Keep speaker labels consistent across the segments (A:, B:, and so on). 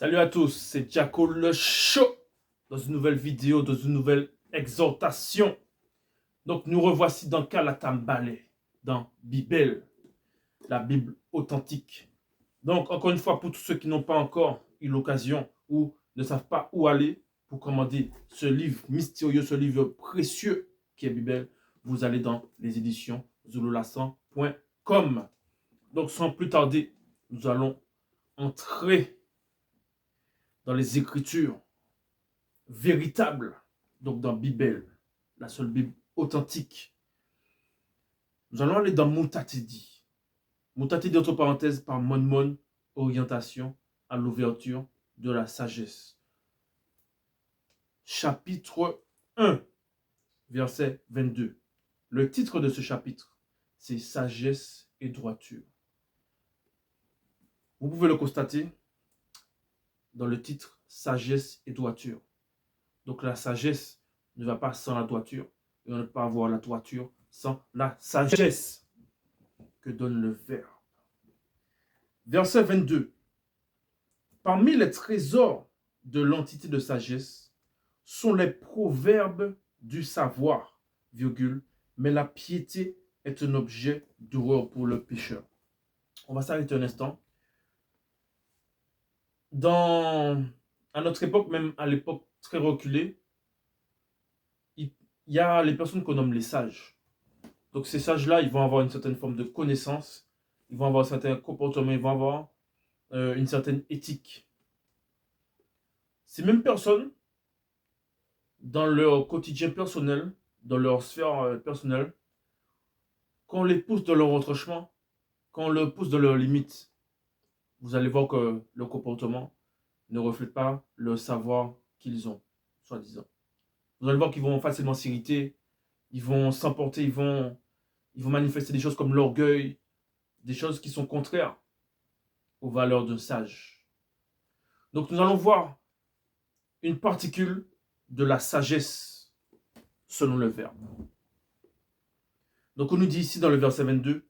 A: Salut à tous, c'est Jaco le Show dans une nouvelle vidéo, dans une nouvelle exhortation. Donc nous revoici dans Kalatambale, dans Bible, la Bible authentique. Donc encore une fois, pour tous ceux qui n'ont pas encore eu l'occasion ou ne savent pas où aller pour commander ce livre mystérieux, ce livre précieux qui est Bible, vous allez dans les éditions zululassan.com. Donc sans plus tarder, nous allons entrer dans les Écritures véritables, donc dans Bible, la seule Bible authentique. Nous allons aller dans Mutatidi. Mutatidi, entre parenthèses, par Mon, orientation à l'ouverture de la sagesse. Chapitre 1, verset 22. Le titre de ce chapitre, c'est Sagesse et droiture. Vous pouvez le constater dans le titre Sagesse et droiture. Donc la sagesse ne va pas sans la droiture et on ne peut pas avoir la droiture sans la sagesse que donne le Verbe. Verset 22. Parmi les trésors de l'entité de sagesse sont les proverbes du savoir, virgule, mais la piété est un objet d'horreur pour le pécheur. On va s'arrêter un instant. À notre époque, même à l'époque très reculée, il y a les personnes qu'on nomme les sages. Donc ces sages-là, ils vont avoir une certaine forme de connaissance, ils vont avoir un certain comportement, ils vont avoir une certaine éthique. Ces mêmes personnes, dans leur quotidien personnel, dans leur sphère personnelle, quand on les pousse dans leur retranchement, quand on les pousse dans leurs limites, vous allez voir que leur comportement ne reflète pas le savoir qu'ils ont, soi-disant. Vous allez voir qu'ils vont facilement s'irriter, ils vont s'emporter, ils vont manifester des choses comme l'orgueil, des choses qui sont contraires aux valeurs d'un sage. Donc nous allons voir une particule de la sagesse selon le Verbe. Donc on nous dit ici dans le verset 22,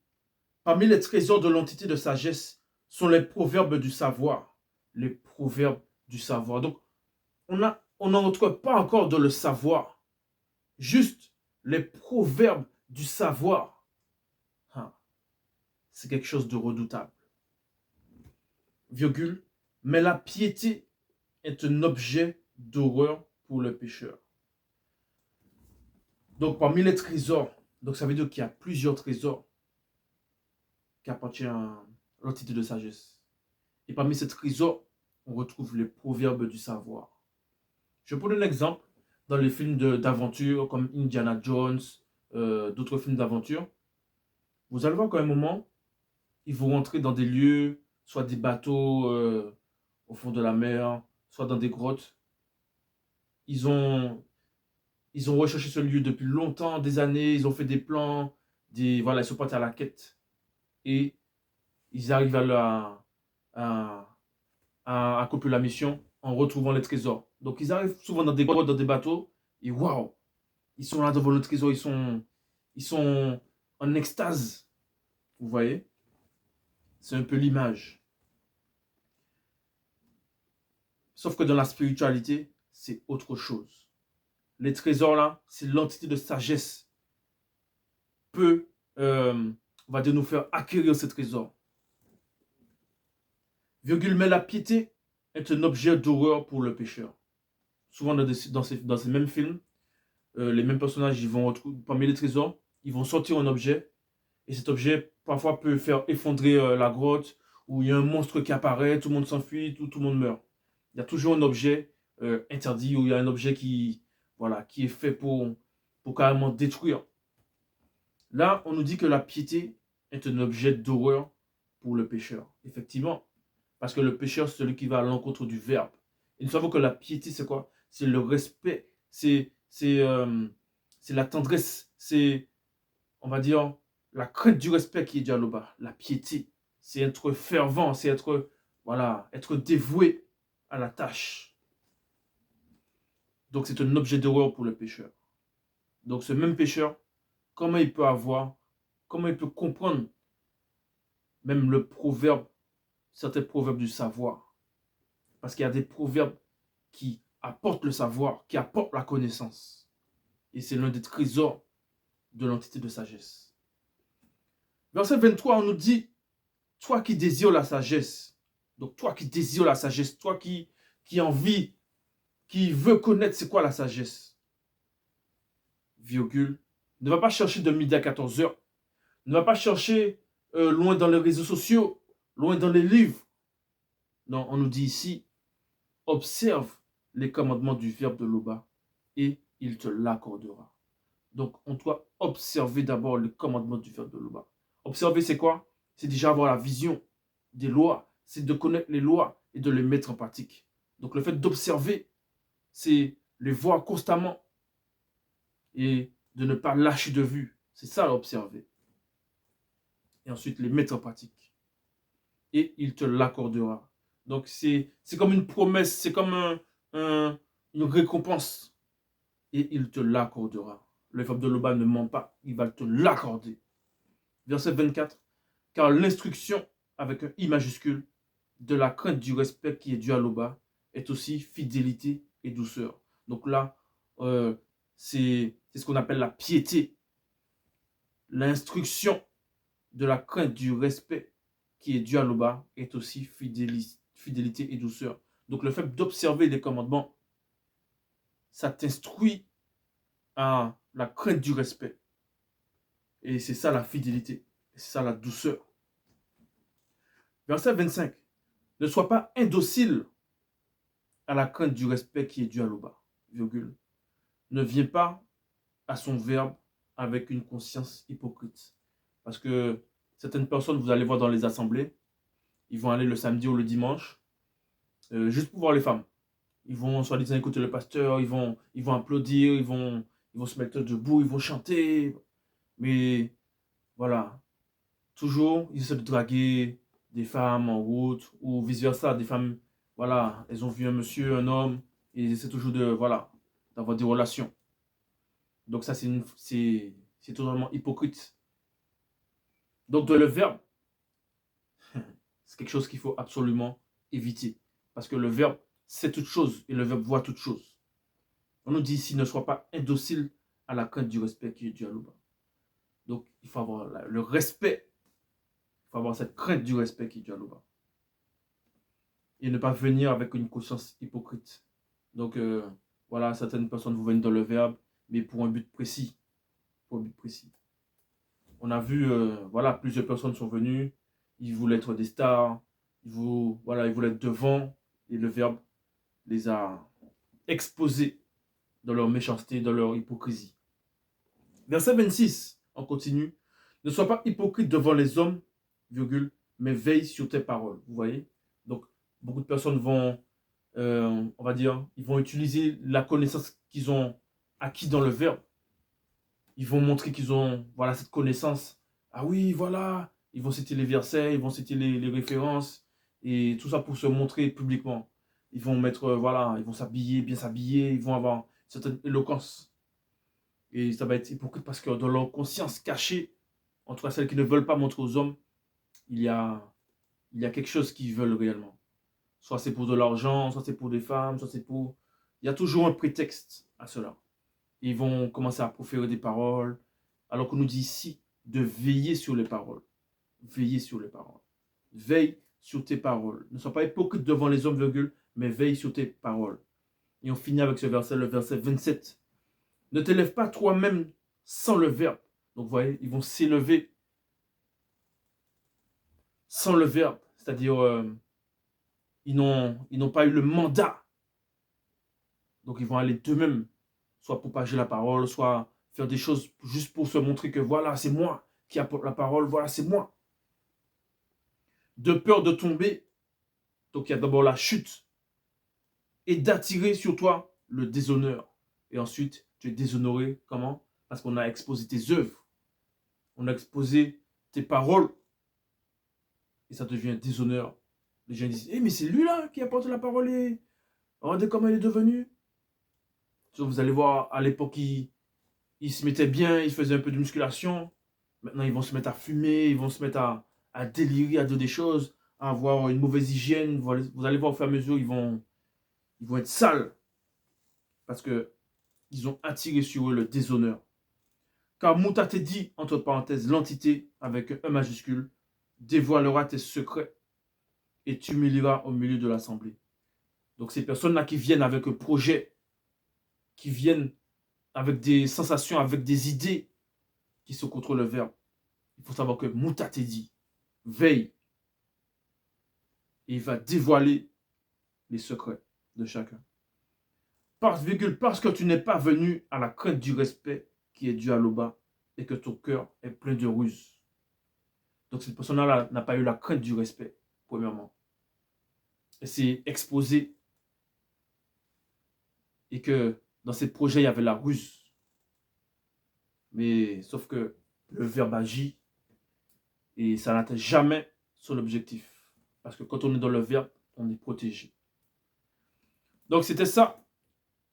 A: parmi les trésors de l'entité de sagesse sont les proverbes du savoir. Les proverbes du savoir. Donc on n'en retrouve pas encore dans le savoir, juste les proverbes du savoir. C'est quelque chose de redoutable. Virgule, mais la piété est un objet d'horreur pour le pécheur. Donc parmi les trésors, donc ça veut dire qu'il y a plusieurs trésors qui appartiennent à l'entité de sagesse. Et parmi ces trésors, on retrouve les proverbes du savoir. Je prends un exemple dans les films d'aventure comme Indiana Jones, d'autres films d'aventure. Vous allez voir qu'à un moment, ils vont rentrer dans des lieux, soit des bateaux au fond de la mer, soit dans des grottes. Ils ont recherché ce lieu depuis longtemps, des années, ils ont fait des plans, voilà, ils sont partis à la quête. Et ils arrivent à accomplir la mission en retrouvant les trésors. Donc ils arrivent souvent dans des grottes, dans des bateaux, et waouh, ils sont là devant le trésor, ils sont en extase. Vous voyez? C'est un peu l'image. Sauf que dans la spiritualité, c'est autre chose. Les trésors là, c'est l'entité de sagesse peut, on va dire, nous faire acquérir ces trésors. Virgule, mais la piété est un objet d'horreur pour le pécheur. Souvent dans ces mêmes films, les mêmes personnages, ils vont retrouver parmi les trésors, ils vont sortir un objet, et cet objet parfois peut faire effondrer la grotte, où il y a un monstre qui apparaît, tout le monde s'enfuit, tout le monde meurt. Il y a toujours un objet interdit, ou il y a un objet qui est fait pour carrément détruire. Là, on nous dit que la piété est un objet d'horreur pour le pécheur. Effectivement, parce que le pécheur, c'est celui qui va à l'encontre du Verbe. Et nous savons que la piété, c'est quoi? C'est le respect, c'est la tendresse, c'est, on va dire, la crainte du respect qui est déjà là-bas. La piété, c'est être fervent, c'est être dévoué à la tâche. Donc c'est un objet d'horreur pour le pécheur. Donc ce même pécheur, comment il peut comprendre même certains proverbes du savoir. Parce qu'il y a des proverbes qui apportent le savoir, qui apportent la connaissance. Et c'est l'un des trésors de l'entité de sagesse. Verset 23, on nous dit, toi qui désires la sagesse, donc toi qui désires la sagesse, toi qui envie, qui veut connaître c'est quoi la sagesse, virgule, ne va pas chercher de midi à 14 heures, ne va pas chercher loin dans les réseaux sociaux, loin dans les livres. Non, on nous dit ici, observe les commandements du verbe de Loba et il te l'accordera. Donc, on doit observer d'abord le commandement du verbe de Loba. Observer, c'est quoi? C'est déjà avoir la vision des lois, c'est de connaître les lois et de les mettre en pratique. Donc, le fait d'observer, c'est les voir constamment et de ne pas lâcher de vue. C'est ça, observer. Et ensuite, les mettre en pratique. Et il te l'accordera. Donc, c'est comme une promesse, c'est comme une récompense. Et il te l'accordera. Le verbe de Loba ne ment pas, il va te l'accorder. Verset 24. Car l'instruction, avec un I majuscule, de la crainte du respect qui est dû à Loba, est aussi fidélité et douceur. Donc là, c'est ce qu'on appelle la piété. L'instruction de la crainte du respect qui est dû à Loba est aussi fidélité et douceur. Donc le fait d'observer les commandements, ça t'instruit à la crainte du respect. Et c'est ça la fidélité. C'est ça la douceur. Verset 25. Ne sois pas indocile à la crainte du respect qui est dû à Loba. Virgule. Ne viens pas à son verbe avec une conscience hypocrite. Parce que certaines personnes, vous allez voir dans les assemblées, ils vont aller le samedi ou le dimanche, juste pour voir les femmes. Ils vont soi-disant écouter le pasteur, ils vont applaudir, ils vont se mettre debout, ils vont chanter. Mais voilà, toujours, ils essaient de draguer des femmes en route ou vice-versa. Des femmes, voilà, elles ont vu un monsieur, un homme, et ils essaient toujours de, voilà, d'avoir des relations. Donc ça, c'est totalement hypocrite. Donc dans le verbe, c'est quelque chose qu'il faut absolument éviter. Parce que le verbe, c'est toute chose et le verbe voit toute chose. On nous dit ici, ne sois pas indocile à la crainte du respect qui est dû à Loba. Donc, il faut avoir le respect. Il faut avoir cette crainte du respect qui est dû à Loba. Et ne pas venir avec une conscience hypocrite. Donc, voilà, certaines personnes vous viennent dans le verbe, mais pour un but précis. Pour un but précis. On a vu, voilà, plusieurs personnes sont venues. Ils voulaient être des stars. Ils voulaient être devant. Et le verbe les a exposés dans leur méchanceté, dans leur hypocrisie. Verset 26, on continue. Ne sois pas hypocrite devant les hommes, virgule, mais veille sur tes paroles. Vous voyez? Donc, beaucoup de personnes vont, on va dire, ils vont utiliser la connaissance qu'ils ont acquis dans le verbe. Ils vont montrer qu'ils ont, voilà, cette connaissance. Ah oui, voilà. Ils vont citer les versets, ils vont citer les références, et tout ça pour se montrer publiquement. Ils vont mettre, voilà, ils vont s'habiller, bien s'habiller, ils vont avoir certaine éloquence. Et ça va être hypocrite parce que dans leur conscience cachée, en tout cas celles qui ne veulent pas montrer aux hommes, il y a quelque chose qu'ils veulent réellement. Soit c'est pour de l'argent, soit c'est pour des femmes, soit c'est pour... Il y a toujours un prétexte à cela. Ils vont commencer à proférer des paroles, alors qu'on nous dit ici de veiller sur les paroles. Veiller sur les paroles. Veille sur tes paroles. Ne sois pas hypocrite devant les hommes, virgule, mais veille sur tes paroles. Et on finit avec ce verset, le verset 27. Ne t'élève pas toi-même sans le verbe. Donc vous voyez, ils vont s'élever sans le verbe. C'est-à-dire, ils n'ont pas eu le mandat. Donc ils vont aller d'eux-mêmes, soit propager la parole, soit faire des choses juste pour se montrer que voilà, c'est moi qui apporte la parole, voilà, c'est moi. De peur de tomber, donc il y a d'abord la chute, et d'attirer sur toi le déshonneur. Et ensuite, tu es déshonoré, comment? Parce qu'on a exposé tes œuvres, on a exposé tes paroles, et ça devient un déshonneur. Les gens disent, mais c'est lui là qui apporte la parole, et regardez comment il est devenu. Donc, vous allez voir, à l'époque, il se mettait bien, il faisait un peu de musculation. Maintenant, ils vont se mettre à fumer, ils vont se mettre à délirer, à dire des choses. à avoir une mauvaise hygiène. Vous allez voir au fur et à mesure, ils vont être sales parce qu'ils ont attiré sur eux le déshonneur. Car Mouta dit, entre parenthèses, l'entité avec un E majuscule, dévoilera tes secrets et t'humiliera au milieu de l'assemblée. Donc ces personnes-là qui viennent avec un projet, qui viennent avec des sensations, avec des idées qui sont contre le verbe. Il faut savoir que Mouta dit, veille, et il va dévoiler les secrets de chacun. Parce que tu n'es pas venu à la crainte du respect qui est dû à l'Oba et que ton cœur est plein de ruses. Donc cette personne-là n'a pas eu la crainte du respect, premièrement. Elle s'est exposée et que dans ces projets, il y avait la ruse. Mais sauf que le verbe agit et ça n'atteint jamais son objectif. Parce que quand on est dans le verbe, on est protégé. Donc c'était ça,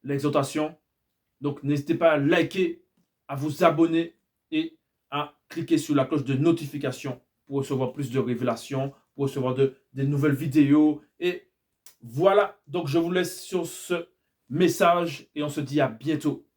A: l'exhortation. Donc n'hésitez pas à liker, à vous abonner et à cliquer sur la cloche de notification pour recevoir plus de révélations, pour recevoir des nouvelles vidéos. Et voilà, donc je vous laisse sur ce message et on se dit à bientôt.